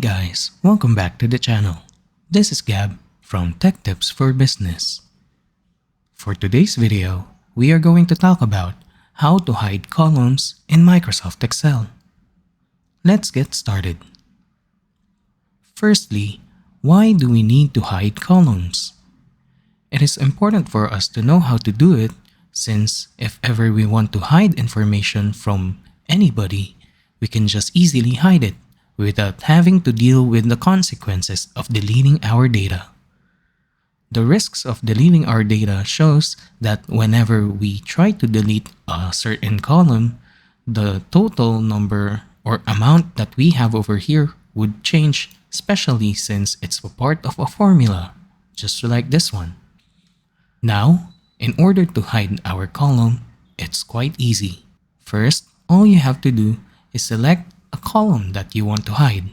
guys, welcome back to the channel. This is Gab from Tech Tips for Business. For today's video, we are going to talk about how to hide columns in Microsoft Excel. Let's get started. Firstly, why do we need to hide columns? It is important for us to know how to do it, since if ever we want to hide information from anybody, we can just easily hide it without having to deal with the consequences of deleting our data. The risks of deleting our data shows that whenever we try to delete a certain column, the total number or amount that we have over here would change, especially since it's a part of a formula, just like this one. Now, in order to hide our column, it's quite easy. First, all you have to do is select a column that you want to hide.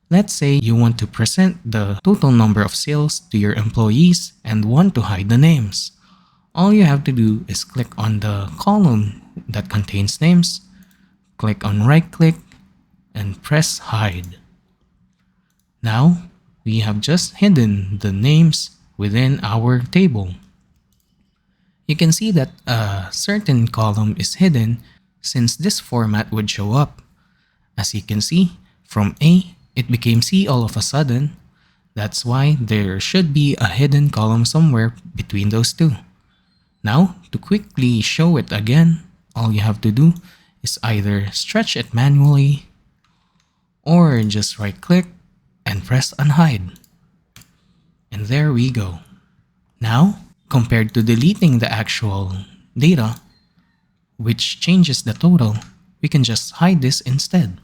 Let's say you want to present the total number of sales to your employees and want to hide the names. All you have to do is click on the column that contains names, click on right click, and press hide. Now, we have just hidden the names within our table. You can see that a certain column is hidden since this format would show up. As you can see, from A, it became C all of a sudden. That's why there should be a hidden column somewhere between those two. Now, to quickly show it again, all you have to do is either stretch it manually or just right click and press unhide. And there we go. Now, compared to deleting the actual data, which changes the total, we can just hide this instead,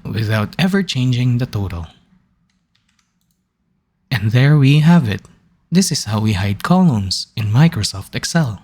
without ever changing the total. And there we have it. This is how we hide columns in Microsoft Excel.